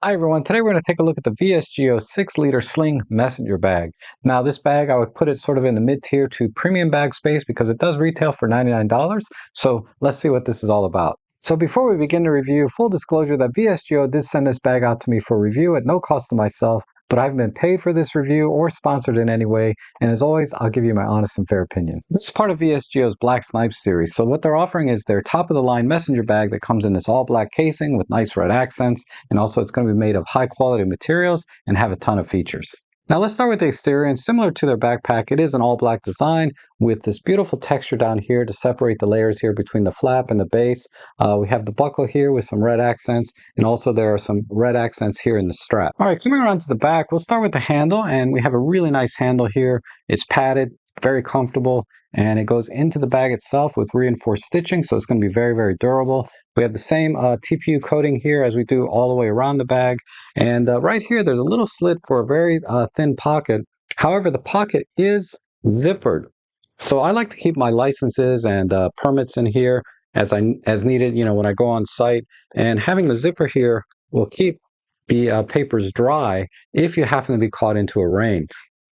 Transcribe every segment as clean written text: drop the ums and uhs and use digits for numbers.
Hi everyone, today we're going to take a look at the VSGO 6-liter sling messenger bag. Now this bag, I would put it sort of in the mid-tier to premium bag space because it does retail for $99. So let's see what this is all about. So before we begin the review, full disclosure that VSGO did send this bag out to me for review at no cost to myself, but I haven't been paid for this review or sponsored in any way, and as always, I'll give you my honest and fair opinion. This is part of VSGO's Black Snipe series, so what they're offering is their top-of-the-line messenger bag that comes in this all-black casing with nice red accents, and also it's going to be made of high-quality materials and have a ton of features. Now let's start with the exterior, and similar to their backpack, it is an all-black design with this beautiful texture down here to separate the layers here between the flap and the base. We have the buckle here with some red accents, and also there are some red accents here in the strap. All right, coming around to the back, we'll start with the handle, and we have a really nice handle here. It's padded, very comfortable, and it goes into the bag itself with reinforced stitching, so it's going to be very, very durable. We have the same TPU coating here as we do all the way around the bag, and right here there's a little slit for a very thin pocket. However, the pocket is zippered, so I like to keep my licenses and permits in here as needed, when I go on site, and having the zipper here will keep the papers dry if you happen to be caught into a rain.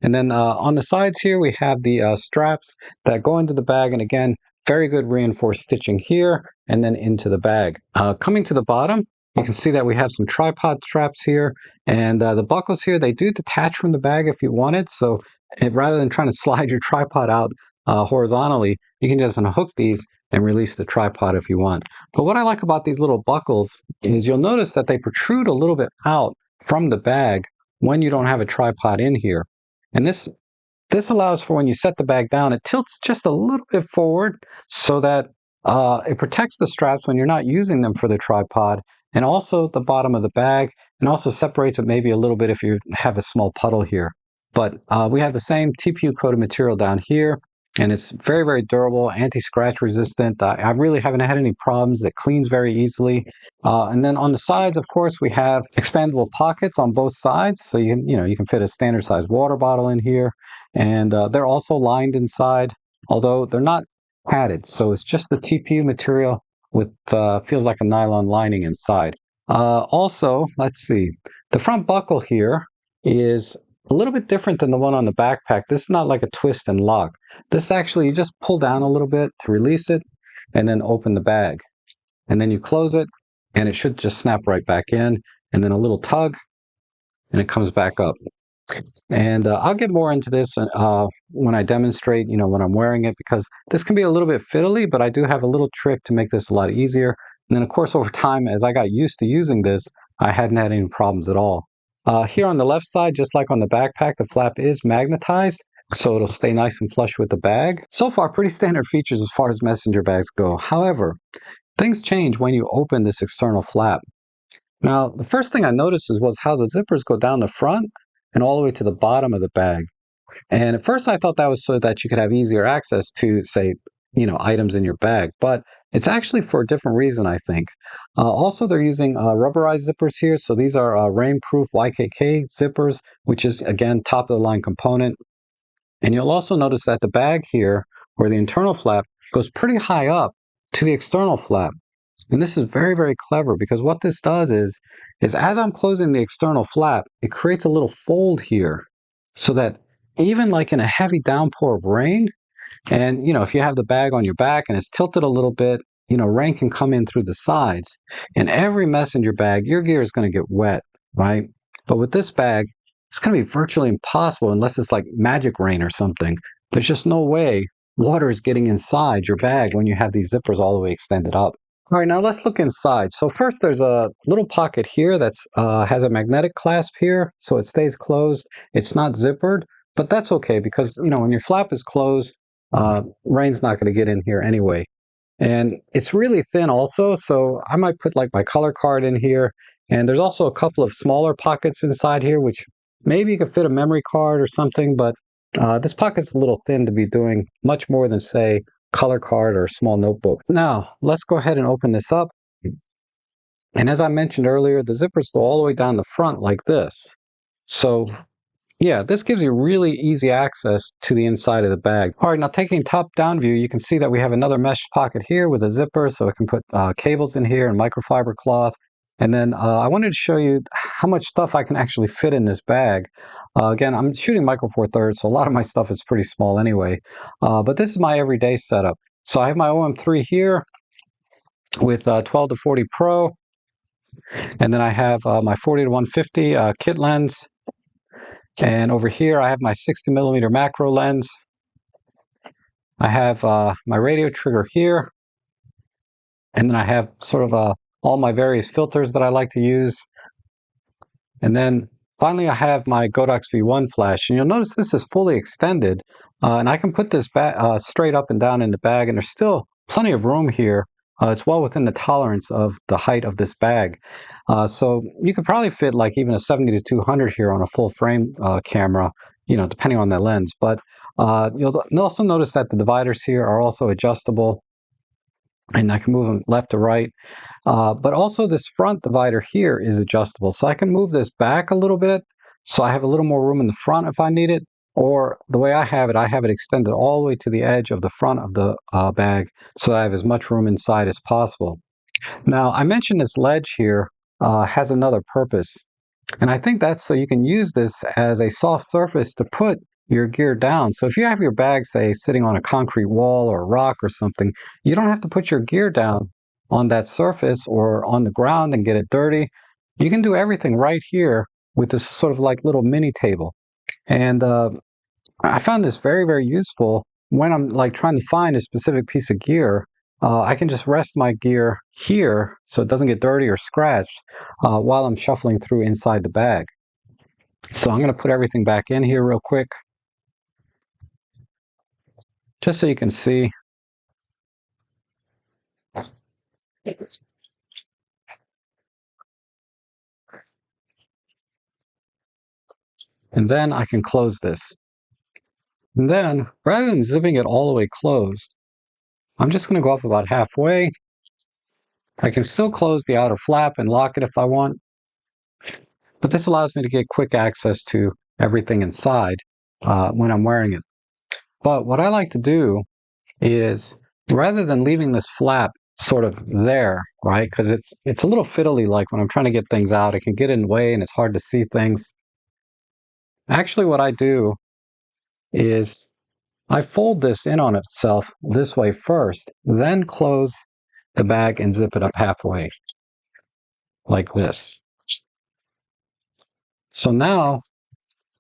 And then on the sides here, we have the straps that go into the bag. And again, very good reinforced stitching here and then into the bag. Coming to the bottom, you can see that we have some tripod straps here. And the buckles here, they do detach from the bag if you want it. So rather than trying to slide your tripod out horizontally, you can just unhook these and release the tripod if you want. But what I like about these little buckles is you'll notice that they protrude a little bit out from the bag when you don't have a tripod in here. And this allows for when you set the bag down, it tilts just a little bit forward so that it protects the straps when you're not using them for the tripod, and also the bottom of the bag, and also separates it maybe a little bit if you have a small puddle here. But we have the same TPU coated material down here, and it's very, very durable, anti-scratch resistant. I really haven't had any problems. It cleans very easily. And then on the sides, of course, we have expandable pockets on both sides, so you can fit a standard size water bottle in here, and they're also lined inside, although they're not padded. So it's just the TPU material with feels like a nylon lining inside. Also, let's see, the front buckle here is a little bit different than the one on the backpack. This is not like a twist and lock. This actually, you just pull down a little bit to release it and then open the bag. And then you close it and it should just snap right back in, and then a little tug and it comes back up. And I'll get more into this when I demonstrate, when I'm wearing it, because this can be a little bit fiddly, but I do have a little trick to make this a lot easier. And then, of course, over time, as I got used to using this, I hadn't had any problems at all. Here on the left side, just like on the backpack, the flap is magnetized, so it'll stay nice and flush with the bag. So far, pretty standard features as far as messenger bags go. However, things change when you open this external flap. Now, the first thing I noticed was how the zippers go down the front and all the way to the bottom of the bag. And at first I thought that was so that you could have easier access to, say, items in your bag, but it's actually for a different reason, I think. Also, they're using rubberized zippers here. So these are rainproof YKK zippers, which is, again, top of the line component. And you'll also notice that the bag here, where the internal flap goes pretty high up to the external flap. And this is very, very clever, because what this does is as I'm closing the external flap, it creates a little fold here so that even like in a heavy downpour of rain, and if you have the bag on your back and it's tilted a little bit, rain can come in through the sides. In every messenger bag, your gear is going to get wet, right? But with this bag, it's going to be virtually impossible unless it's like magic rain or something. There's just no way water is getting inside your bag when you have these zippers all the way extended up. All right, now let's look inside. So first, there's a little pocket here that has a magnetic clasp here, so it stays closed. It's not zippered, but that's okay because, when your flap is closed, rain's not going to get in here anyway. And it's really thin also, so I might put like my color card in here. And there's also a couple of smaller pockets inside here, which maybe you could fit a memory card or something, but this pocket's a little thin to be doing much more than, say, color card or small notebook. Now, let's go ahead and open this up. And as I mentioned earlier, the zippers go all the way down the front like this. So, yeah, this gives you really easy access to the inside of the bag. All right, now taking top-down view, you can see that we have another mesh pocket here with a zipper, so it can put cables in here and microfiber cloth. And then I wanted to show you how much stuff I can actually fit in this bag. Again, I'm shooting Micro Four Thirds, so a lot of my stuff is pretty small anyway. But this is my everyday setup. So I have my OM3 here with 12 to 40 Pro, and then I have my 40 to 150 kit lens. And over here, I have my 60 millimeter macro lens. I have my radio trigger here, and then I have sort of all my various filters that I like to use. And then finally, I have my Godox V1 flash, and you'll notice this is fully extended, and I can put this straight up and down in the bag, and there's still plenty of room here. It's well within the tolerance of the height of this bag. So you could probably fit like even a 70 to 200 here on a full frame camera, depending on that lens. But you'll also notice that the dividers here are also adjustable, and I can move them left to right. But also this front divider here is adjustable. So I can move this back a little bit so I have a little more room in the front if I need it. Or the way I have it extended all the way to the edge of the front of the bag so that I have as much room inside as possible. Now, I mentioned this ledge here has another purpose. And I think that's so you can use this as a soft surface to put your gear down. So if you have your bag, say, sitting on a concrete wall or a rock or something, you don't have to put your gear down on that surface or on the ground and get it dirty. You can do everything right here with this sort of like little mini table. And I found this very, very useful when I'm like trying to find a specific piece of gear. I can just rest my gear here so it doesn't get dirty or scratched while I'm shuffling through inside the bag. So I'm going to put everything back in here real quick, just so you can see. And then I can close this. And then, rather than zipping it all the way closed, I'm just going to go up about halfway. I can still close the outer flap and lock it if I want, but this allows me to get quick access to everything inside when I'm wearing it. But what I like to do is, rather than leaving this flap sort of there, right, because it's a little fiddly, like when I'm trying to get things out, it can get in the way and it's hard to see things. Actually, what I do is I fold this in on itself this way first, then close the bag and zip it up halfway, like this. So now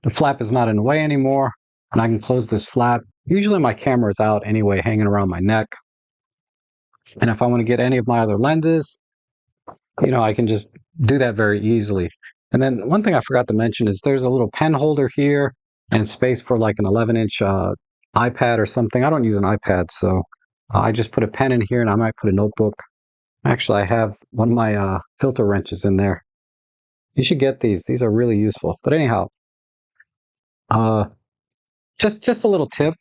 the flap is not in the way anymore, and I can close this flap. Usually my camera is out anyway, hanging around my neck. And if I want to get any of my other lenses, I can just do that very easily. And then one thing I forgot to mention is there's a little pen holder here and space for like an 11-inch iPad or something. I don't use an iPad, so I just put a pen in here and I might put a notebook. Actually, I have one of my filter wrenches in there. You should get these. These are really useful. But anyhow, uh, just a little tip.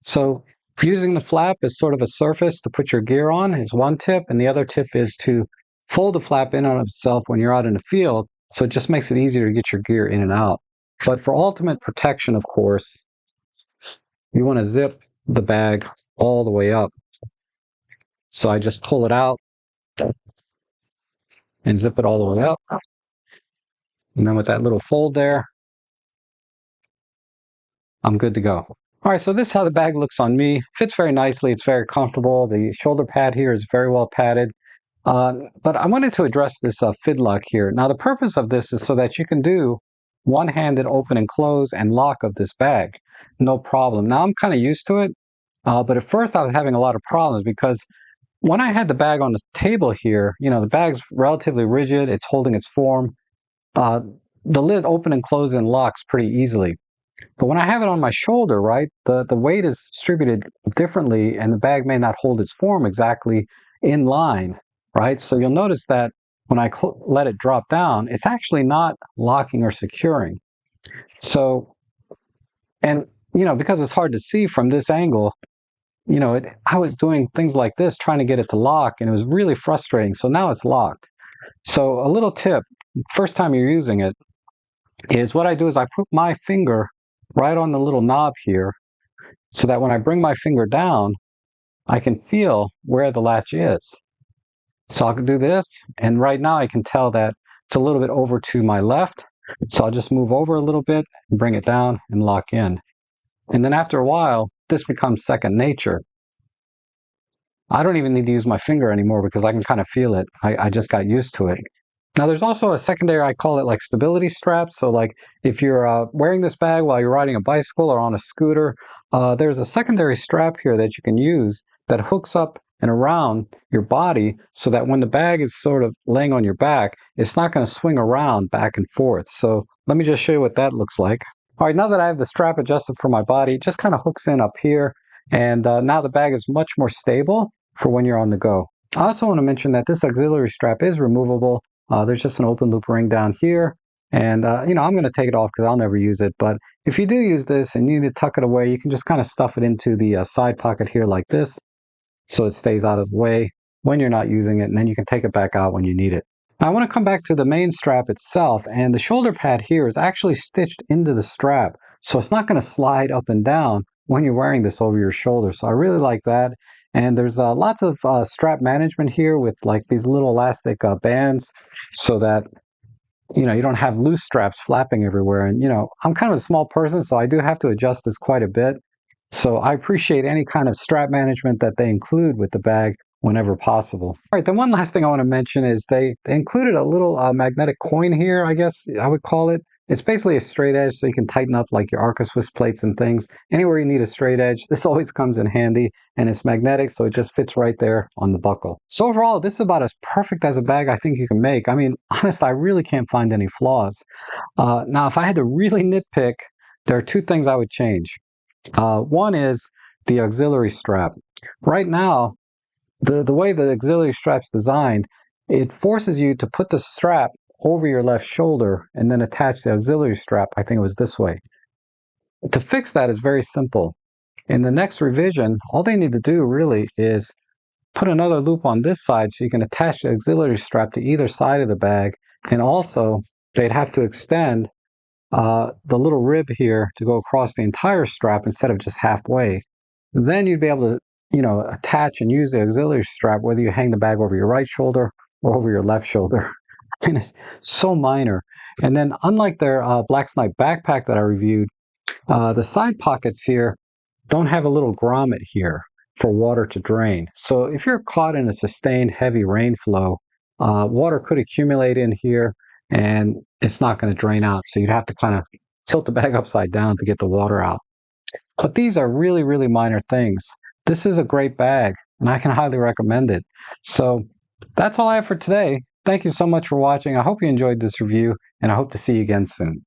So using the flap as sort of a surface to put your gear on is one tip, and the other tip is to fold the flap in on itself when you're out in the field, so it just makes it easier to get your gear in and out. But for ultimate protection, of course, you want to zip the bag all the way up. So I just pull it out and zip it all the way up. And then with that little fold there, I'm good to go. All right, so this is how the bag looks on me. Fits very nicely. It's very comfortable. The shoulder pad here is very well padded. But I wanted to address this fid lock here. Now, the purpose of this is so that you can do one-handed open and close and lock of this bag. No problem. Now, I'm kind of used to it, but at first I was having a lot of problems because when I had the bag on the table here, the bag's relatively rigid. It's holding its form. Uh, the lid open and close and locks pretty easily. But when I have it on my shoulder, right, the weight is distributed differently and the bag may not hold its form exactly in line, right? So you'll notice that when I let it drop down, it's actually not locking or securing. So, and, because it's hard to see from this angle, I was doing things like this, trying to get it to lock, and it was really frustrating. So now it's locked. So a little tip, first time you're using it, is what I do is I put my finger right on the little knob here so that when I bring my finger down, I can feel where the latch is. So I can do this, and right now I can tell that it's a little bit over to my left. So I'll just move over a little bit, bring it down, and lock in. And then after a while, this becomes second nature. I don't even need to use my finger anymore because I can kind of feel it. I just got used to it. Now there's also a secondary, I call it like stability strap. So like if you're wearing this bag while you're riding a bicycle or on a scooter, there's a secondary strap here that you can use that hooks up and around your body so that when the bag is sort of laying on your back, it's not going to swing around back and forth. So let me just show you what that looks like. All right, now that I have the strap adjusted for my body, it just kind of hooks in up here. And now the bag is much more stable for when you're on the go. I also want to mention that this auxiliary strap is removable. There's just an open loop ring down here. And, I'm going to take it off because I'll never use it. But if you do use this and you need to tuck it away, you can just kind of stuff it into the side pocket here like this so it stays out of the way when you're not using it. And then you can take it back out when you need it. Now, I want to come back to the main strap itself. And the shoulder pad here is actually stitched into the strap. So it's not going to slide up and down when you're wearing this over your shoulder. So I really like that. And there's lots of strap management here with like these little elastic bands so that, you don't have loose straps flapping everywhere. And, I'm kind of a small person, so I do have to adjust this quite a bit. So I appreciate any kind of strap management that they include with the bag whenever possible. All right, then one last thing I want to mention is they included a little magnetic coin here, I guess I would call it. It's basically a straight edge so you can tighten up like your Arca Swiss plates and things. Anywhere you need a straight edge, this always comes in handy, and it's magnetic so it just fits right there on the buckle. So overall, this is about as perfect as a bag I think you can make. I mean, honestly, I really can't find any flaws. Now, if I had to really nitpick, there are two things I would change. One is the auxiliary strap. Right now, the way the auxiliary strap's designed, it forces you to put the strap over your left shoulder and then attach the auxiliary strap. I think it was this way. To fix that is very simple. In the next revision, all they need to do really is put another loop on this side so you can attach the auxiliary strap to either side of the bag. And also, they'd have to extend the little rib here to go across the entire strap instead of just halfway. Then you'd be able to, attach and use the auxiliary strap whether you hang the bag over your right shoulder or over your left shoulder. And it's so minor. And then unlike their Black Snipe backpack that I reviewed, the side pockets here don't have a little grommet here for water to drain. So if you're caught in a sustained heavy rain flow, water could accumulate in here and it's not going to drain out. So you'd have to kind of tilt the bag upside down to get the water out. But these are really, really minor things. This is a great bag and I can highly recommend it. So that's all I have for today. Thank you so much for watching. I hope you enjoyed this review and I hope to see you again soon.